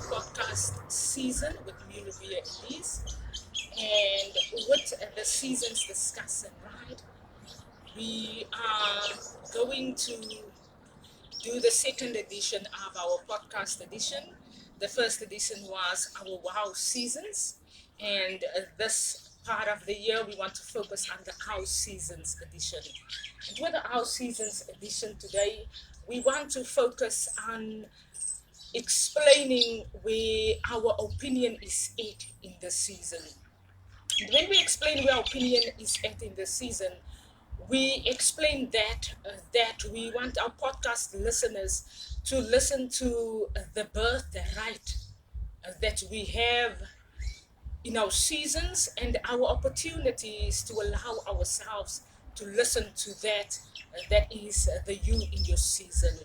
podcast season with me, Ribea, Elise, and with the season's discussing, right? We are going to do the second edition of our podcast edition. The first edition was our Wow Seasons, and this part of the year we want to focus on the Our Seasons edition. And with the Our Seasons edition today, we want to focus on explaining where our opinion is at in the season. And when we explain where our opinion is at in the season, we explain that we want our podcast listeners to listen to the birthright that we have in our seasons and our opportunities to allow ourselves to listen to that is the you in your season.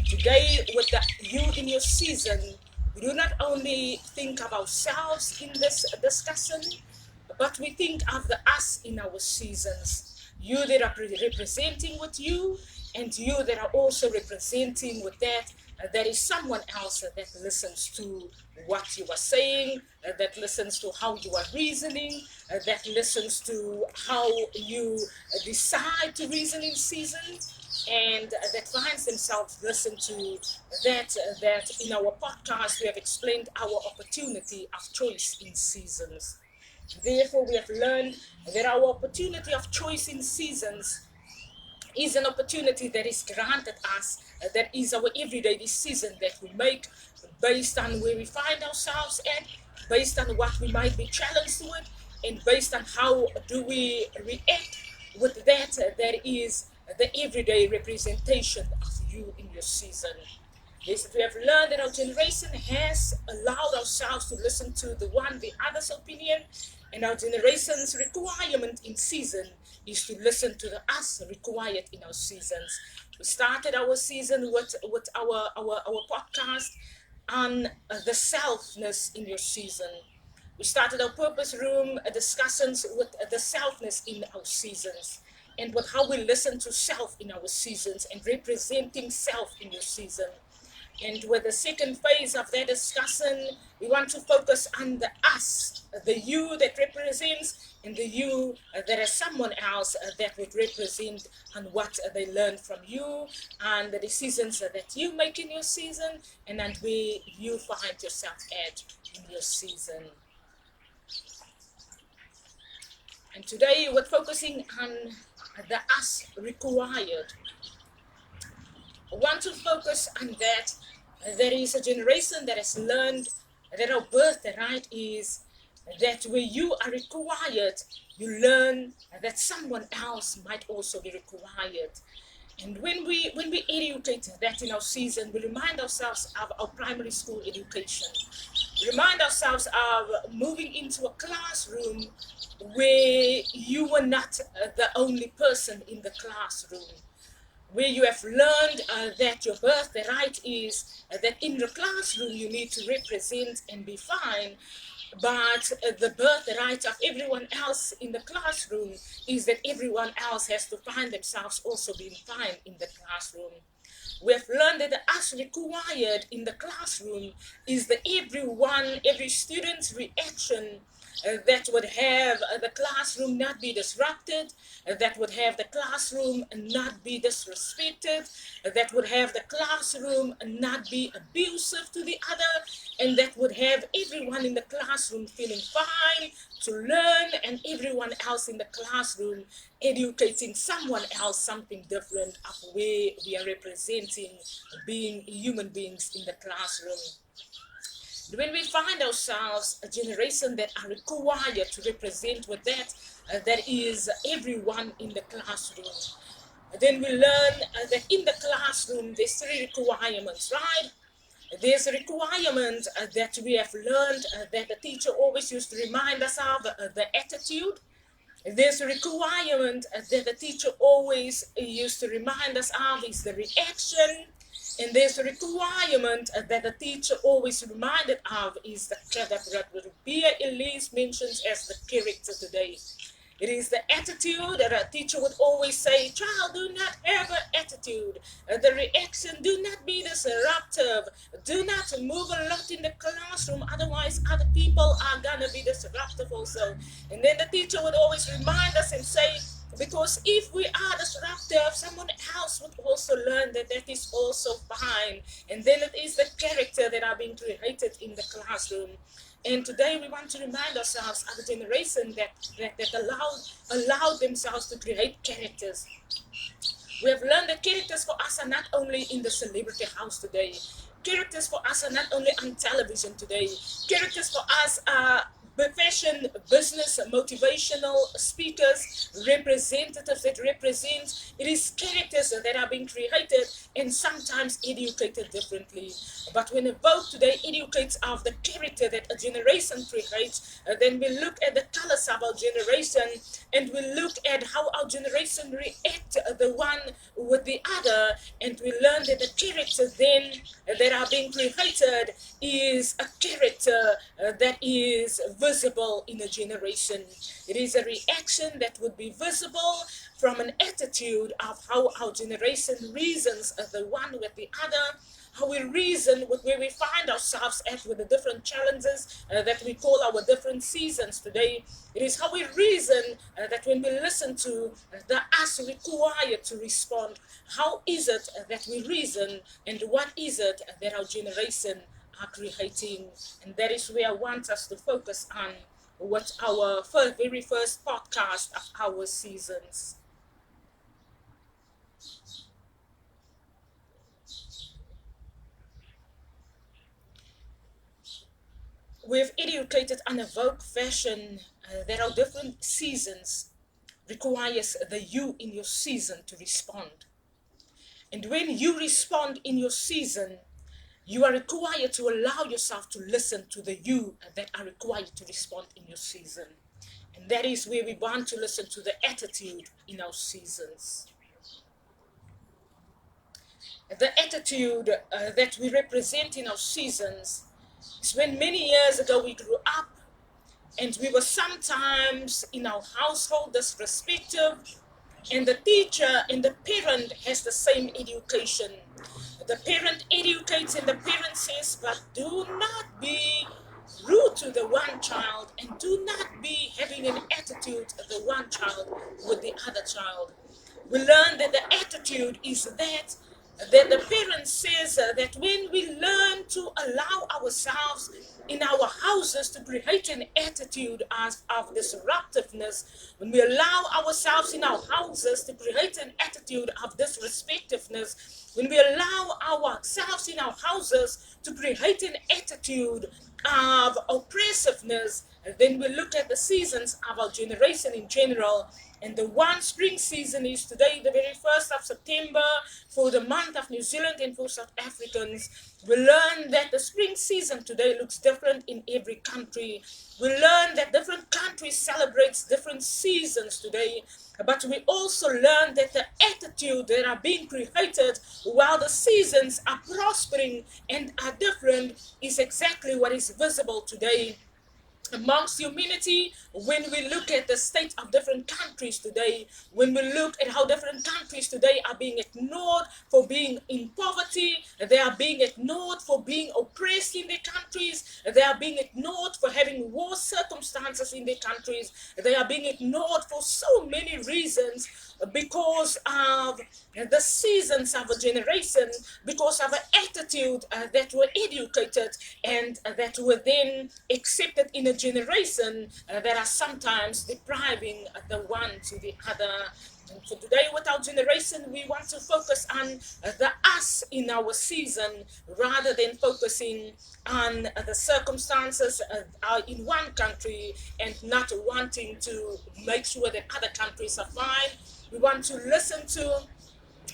Today, with the you in your season, we do not only think of ourselves in this discussion, but we think of the us in our seasons. You that are representing with you, and you that are also representing with that. There is someone else that listens to what you are saying, that listens to how you are reasoning, that listens to how you decide to reason in season, and that finds themselves listen to that in our podcast we have explained our opportunity of choice in seasons. Therefore, we have learned that our opportunity of choice in seasons is an opportunity that is granted us, that is our everyday decision that we make based on where we find ourselves at, based on what we might be challenged with, and based on how do we react with that is the everyday representation of you in your season. Yes, we have learned that our generation has allowed ourselves to listen to the other's opinion, and our generation's requirement in season is to listen to the us required in our seasons. We started our season with our podcast on the selfness in your season. We started our purpose room discussions with the selfness in our seasons, and with how we listen to self in our seasons and representing self in your season. And with the second phase of that discussion, we want to focus on the us, the you that represents, and the you that is someone else that would represent on what they learn from you, and the decisions that you make in your season, and where you find yourself at in your season. And today we're focusing on the us required. I want to focus on that. There is a generation that has learned that our birthright is that where you are required, you learn that someone else might also be required. And when we educate that in our season, we remind ourselves of our primary school education. We remind ourselves of moving into a classroom where you were not the only person in the classroom, where you have learned that your birthright is that in the classroom you need to represent and be fine, but the birthright of everyone else in the classroom is that everyone else has to find themselves also being fine in the classroom. We have learned that the us required in the classroom is that every student's reaction that would have the classroom not be disrupted, that would have the classroom not be disrespected, that would have the classroom not be abusive to the other, and that would have everyone in the classroom feeling fine to learn, and everyone else in the classroom educating someone else something different of where we are representing being human beings in the classroom. When we find ourselves a generation that are required to represent with that is everyone in the classroom, then we learn that in the classroom there's three requirements, right? There's a requirement that we have learned that the teacher always used to remind us of, the attitude. There's a requirement that the teacher always used to remind us of is the reaction. And there's a requirement that the teacher always reminded of is that Ribea Elise mentions as the character today. It is the attitude that a teacher would always say, child, do not have an attitude. The reaction, do not be disruptive. Do not move a lot in the classroom, otherwise other people are going to be disruptive also. And then the teacher would always remind us and say, because if we are disruptive, someone else would also learn that that is also fine. And then it is the character that are being created in the classroom. And today we want to remind ourselves of a generation that allowed themselves to create characters. We have learned that characters for us are not only in the celebrity house today. Characters for us are not only on television today. Characters for us are fashion, business, motivational speakers, representatives that represent. It is characters that are being created and sometimes educated differently. But when AWOKH today educates of the character that a generation creates, then we look at the colors of our generation and we look at how our generation react the one with the other, and we learn that the character then that are being created is a character that is visible in a generation. It is a reaction that would be visible from an attitude of how our generation reasons the one with the other, how we reason with where we find ourselves at with the different challenges that we call our different seasons today. It is how we reason that when we listen to the us required to respond, how is it that we reason and what is it that our generation are creating. And that is where I want us to focus on what our very first podcast of our seasons. We've educated on AWOKH fashion that our different seasons requires the you in your season to respond. And when you respond in your season, you are required to allow yourself to listen to the you that are required to respond in your season. And that is where we want to listen to the attitude in our seasons. The attitude that we represent in our seasons is when many years ago we grew up and we were sometimes in our household disrespectful, and the teacher and the parent has the same education. The parent educates and the parent says, but do not be rude to the one child and do not be having an attitude of the one child with the other child. We learn that the attitude is that the parent says that when we learn to allow ourselves in our houses to create an attitude of disruptiveness, when we allow ourselves in our houses to create an attitude of disrespectfulness, when we allow ourselves in our houses to create an attitude of oppressiveness, then we look at the seasons of our generation in general. And the one spring season is today, the very 1st of September, for the month of New Zealand and for South Africans. We learn that the spring season today looks different in every country. We learn that different countries celebrate different seasons today. But we also learn that the attitude that are being created while the seasons are prospering and are different is exactly what is visible today amongst humanity. When we look at the state of different countries today, when we look at how different countries today are being ignored for being in poverty, they are being ignored for being oppressed in their countries, they are being ignored for having war circumstances in their countries, they are being ignored for so many reasons, because of the seasons of a generation, because of an attitude that were educated and that were then accepted in a generation that are sometimes depriving the one to the other. And for today, with our generation, we want to focus on the us in our season rather than focusing on the circumstances in one country and not wanting to make sure that other countries are fine. We want to listen to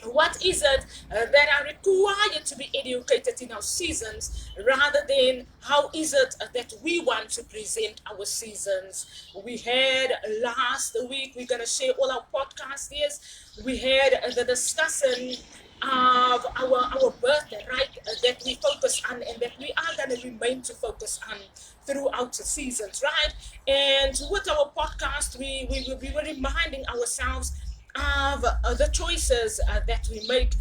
what is it that are required to be educated in our seasons rather than how is it that we want to present our seasons. We had last week, we're going to share all our podcast. Yes, we had the discussion of our birthright that we focus on and that we are going to remain to focus on throughout the seasons, right? And with our podcast, we were reminding ourselves of the choices that we make.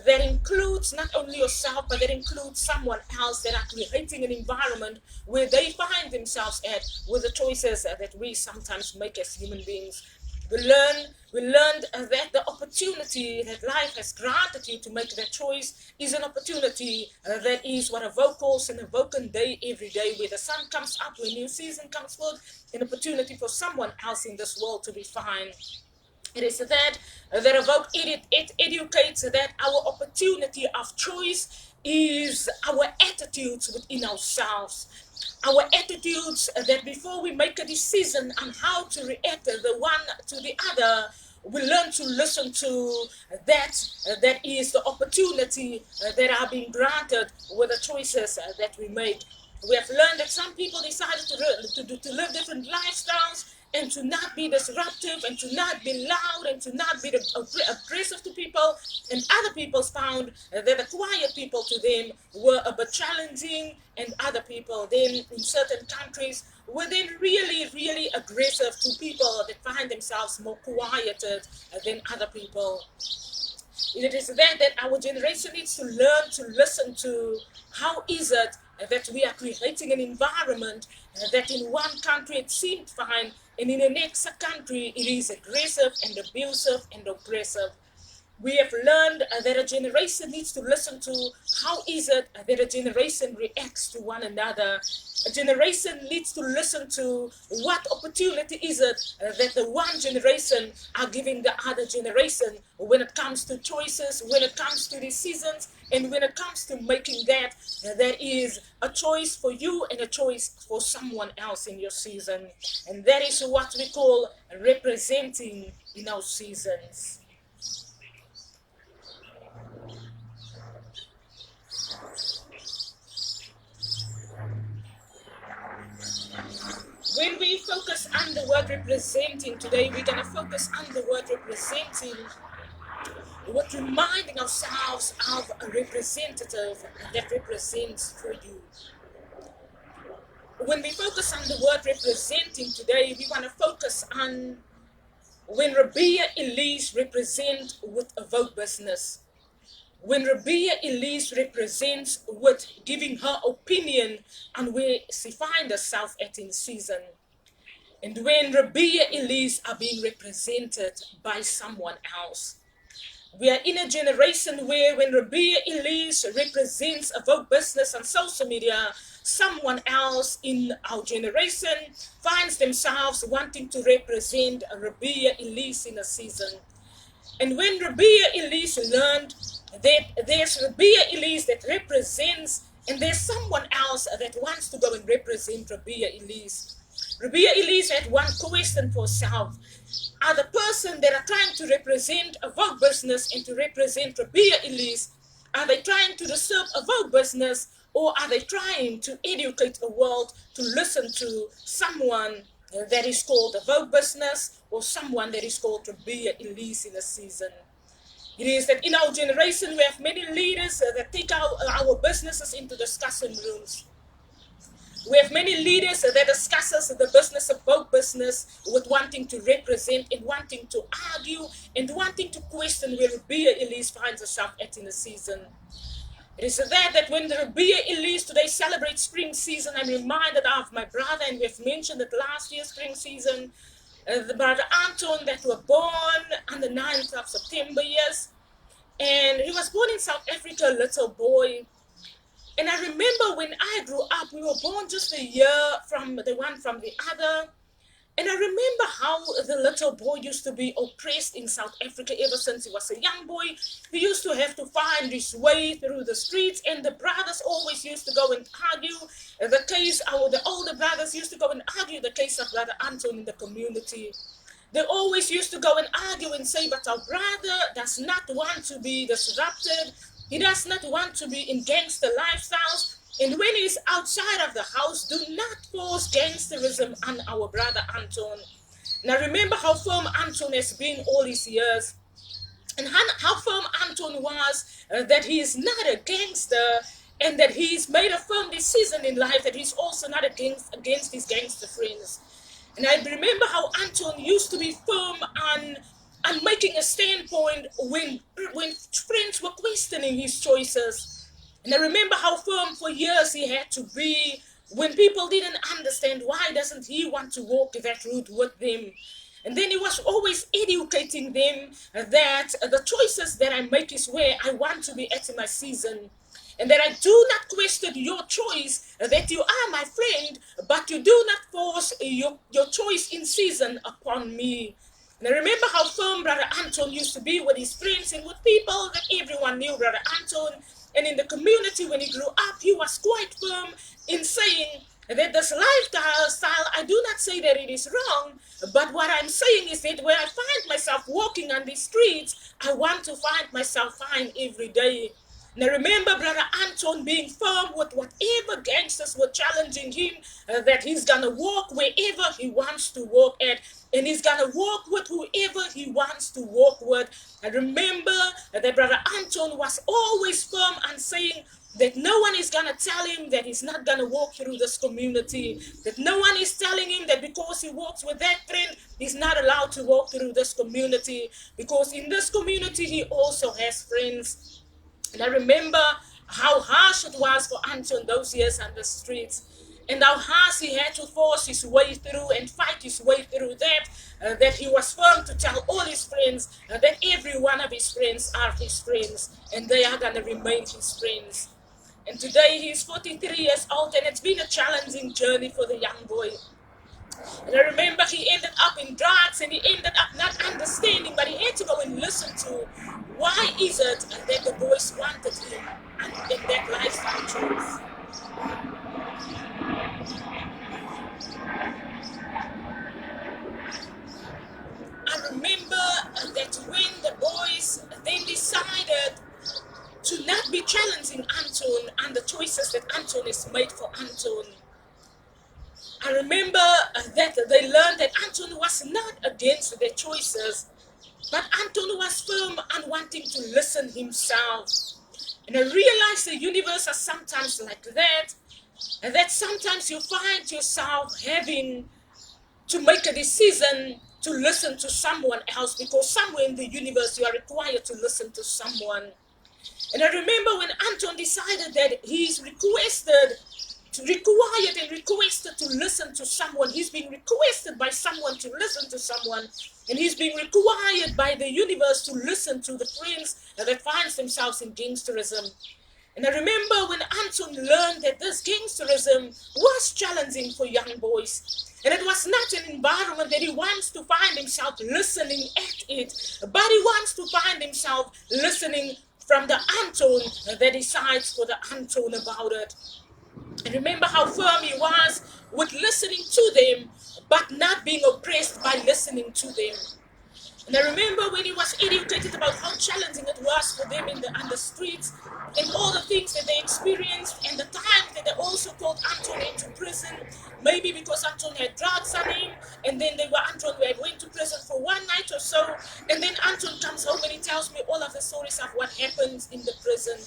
That includes not only yourself, but that includes someone else, that are creating an environment where they find themselves at, with the choices that we sometimes make as human beings. We learned that the opportunity that life has granted you to make that choice is an opportunity that is what AWOKH calls an awoken day every day, where the sun comes up, where new season comes forth, an opportunity for someone else in this world to be fine. It is that AWOKH it educates that our opportunity of choice is our attitudes within ourselves. Our attitudes that before we make a decision on how to react the one to the other, we learn to listen to that is the opportunity that are being granted with the choices that we make. We have learned that some people decided to live different lifestyles and to not be disruptive and to not be loud and to not be aggressive to people. And other people found that the quiet people to them were a bit challenging, and other people then in certain countries were then really, really aggressive to people that find themselves more quieted than other people. It is that our generation needs to learn to listen to how is it that we are creating an environment that in one country it seemed fine and in the next country it is aggressive and abusive and oppressive. We have learned that a generation needs to listen to how is it that a generation reacts to one another. A generation needs to listen to what opportunity is it that the one generation are giving the other generation when it comes to choices, when it comes to decisions, and when it comes to making that is a choice for you and a choice for someone else in your season. And that is what we call representing in our seasons. When we focus on the word representing today, we're going to focus on the word representing, with reminding ourselves of a representative that represents for you. When we focus on the word representing today, we want to focus on when Ribea Elise represent with AWOKH business. When Ribea Elise represents with giving her opinion on where she finds herself at in season. And when Ribea Elise are being represented by someone else. We are in a generation where when Ribea Elise represents AWOKH business on social media, someone else in our generation finds themselves wanting to represent Ribea Elise in a season. And when Ribea Elise learned that there's Ribea Elise that represents, and there's someone else that wants to go and represent Ribea Elise. Ribea Elise had one question for herself. Are the person that are trying to represent AWOKH business and to represent Ribea Elise, are they trying to disturb AWOKH business, or are they trying to educate the world to listen to someone that is called AWOKH business or someone that is called Ribea Elise in a season? It is that in our generation we have many leaders that take our businesses into discussion rooms. We have many leaders that discusses the business of AWOKH business with wanting to represent and wanting to argue and wanting to question where Ribea Elise finds herself at in the season. It is that when the Ribea Elise today celebrates spring season, I'm reminded of my brother, and we've mentioned it last year, spring season, the brother Anton that were born on the 9th of September, yes. And he was born in South Africa, a little boy. And I remember when I grew up, we were born just a year from the one from the other. And I remember how the little boy used to be oppressed in South Africa ever since he was a young boy. He used to have to find his way through the streets, and the brothers always used to go and argue the case. The older brothers used to go and argue the case of Brother Anton in the community. They always used to go and argue and say, but our brother does not want to be disrupted. He does not want to be in gangster lifestyles. And when he's outside of the house, do not force gangsterism on our brother Anton. Now remember how firm Anton has been all these years. and how firm Anton was that he is not a gangster, and that he's made a firm decision in life that he's also not against his gangster friends. And I remember how Anton used to be firm on making a standpoint when friends were questioning his choices. And I remember how firm for years he had to be when people didn't understand why doesn't he want to walk that route with them. And then he was always educating them that the choices that I make is where I want to be at in my season. And that I do not question your choice, that you are my friend, but you do not force your choice in season upon me. And I remember how firm Brother Anton used to be with his friends and with people that everyone knew Brother Anton. And in the community when he grew up, he was quite firm in saying that this lifestyle, I do not say that it is wrong, but what I'm saying is that when I find myself walking on these streets, I want to find myself fine every day. And I remember Brother Anton being firm with whatever gangsters were challenging him, that he's going to walk wherever he wants to walk at, and he's going to walk with whoever he wants to walk with. I remember that Brother Anton was always firm on saying that no one is going to tell him that he's not going to walk through this community, that no one is telling him that because he walks with that friend, he's not allowed to walk through this community, because in this community he also has friends. And I remember how harsh it was for Anton those years on the streets, and how harsh he had to force his way through and fight his way through that, that he was firm to tell all his friends that every one of his friends are his friends, and they are going to remain his friends. And today he's 43 years old, and it's been a challenging journey for the young boy. And I remember he ended up in drugs, and he ended up not understanding, but he had to go and listen to why is it that the boys wanted him in that lifestyle choice. I remember that when the boys then decided to not be challenging Anton and the choices that Anton has made for Anton, I remember that they learned that Anton was not against their choices, but Anton was firm on wanting to listen himself. And I realized the universe is sometimes like that, and that sometimes you find yourself having to make a decision to listen to someone else, because somewhere in the universe you are required to listen to someone. And I remember when Anton decided that he's requested to listen to someone. He's being requested by someone to listen to someone, and he's being required by the universe to listen to the friends that finds themselves in gangsterism. And I remember when Anton learned that this gangsterism was challenging for young boys, and it was not an environment that he wants to find himself listening at it, but he wants to find himself listening from the Anton that decides for the Anton about it. And remember how firm he was with listening to them, but not being oppressed by listening to them. And I remember when he was educated about how challenging it was for them on the streets, and all the things that they experienced, and the time that they also called Anton into prison, maybe because Anton had drugs on him, and then Anton went to prison for one night or so, and then Anton comes home and he tells me all of the stories of what happens in the prison.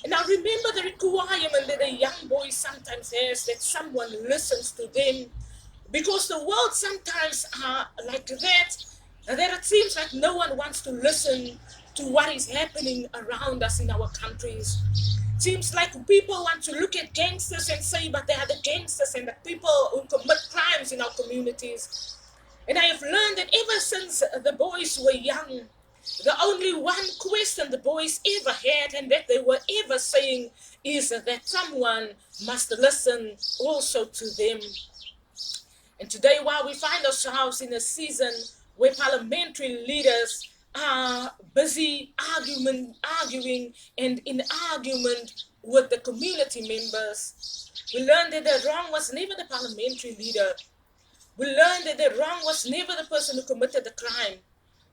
And I remember the requirement that a young boy sometimes has, that someone listens to them, because the world sometimes are like that it seems like no one wants to listen to what is happening around us in our countries. Seems like people want to look at gangsters and say, but they are the gangsters and the people who commit crimes in our communities. And I have learned that ever since the boys were young, the only one question the boys ever had, and that they were ever saying, is that someone must listen also to them. And today, while we find ourselves in a season where parliamentary leaders are busy arguing and in argument with the community members, we learned that the wrong was never the parliamentary leader. We learned that the wrong was never the person who committed the crime,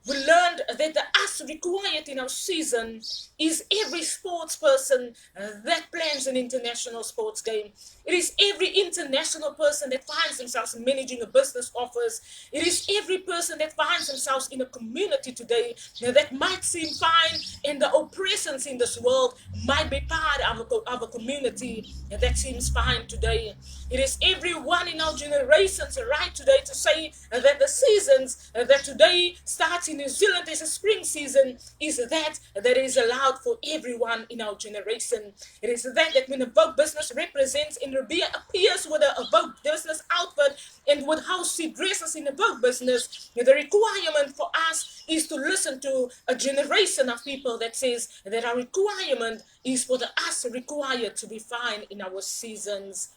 We learned that the us required in our season is every sports person that plans an international sports game. It is every international person that finds themselves managing a business office. It is every person that finds themselves in a community today that might seem fine, and the oppressions in this world might be part of a community that seems fine today. It is everyone in our generations right today to say that the seasons that today starts in New Zealand as a spring season is that is allowed for everyone in our generation. It is that when a AWOKH business represents in Ribea appears with a AWOKH business outfit and with how she dresses in a AWOKH business, the requirement for us is to listen to a generation of people that says that our requirement is for the us required to be fine in our seasons.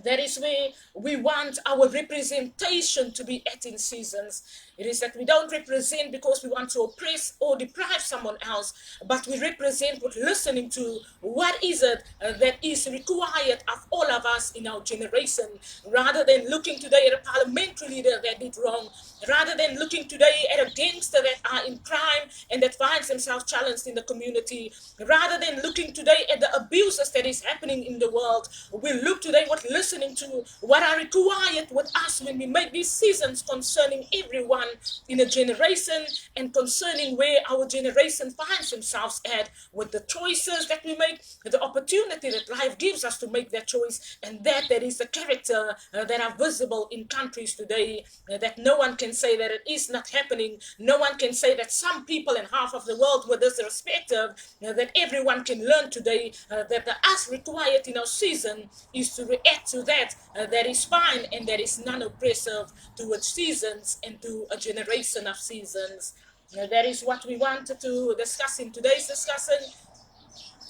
That is where we want our representation to be at in seasons. It is that we don't represent because we want to oppress or deprive someone else, but we represent with listening to what is it that is required of all of us in our generation, rather than looking today at a parliamentary leader that did wrong, rather than looking today at a gangster that are in crime and that finds themselves challenged in the community, rather than looking today at the abuses that is happening in the world. We look today with listening to what are required with us when we make these seasons concerning everyone in a generation and concerning where our generation finds themselves at with the choices that we make, the opportunity that life gives us to make that choice, and that is the character that are visible in countries today, that no one can say that it is not happening. No one can say that some people in half of the world were disrespected, that everyone can learn today that the us required in our season is to react to that is fine and that is non-oppressive towards seasons and to a generation of seasons. That is what we wanted to discuss in today's discussion.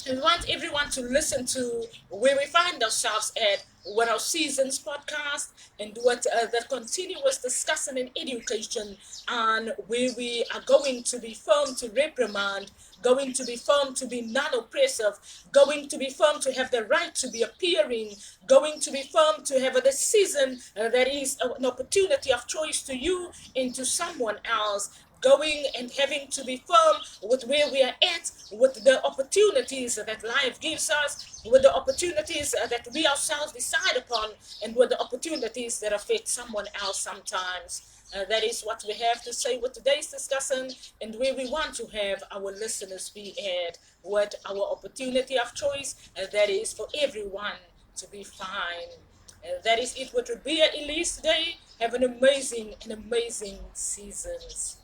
We want everyone to listen to where we find ourselves at with our seasons podcast and what the continuous discussion in education, and where we are going to be firm to reprimand, going to be firm to be non-oppressive, going to be firm to have the right to be appearing, going to be firm to have a decision that is an opportunity of choice to you and to someone else, going and having to be firm with where we are at, with the opportunities that life gives us, with the opportunities that we ourselves decide upon, and with the opportunities that affect someone else sometimes. That is what we have to say with today's discussion, and where we want to have our listeners be at, what our opportunity of choice, that is for everyone to be fine. That is it with Ribea Elise today. Have an amazing seasons.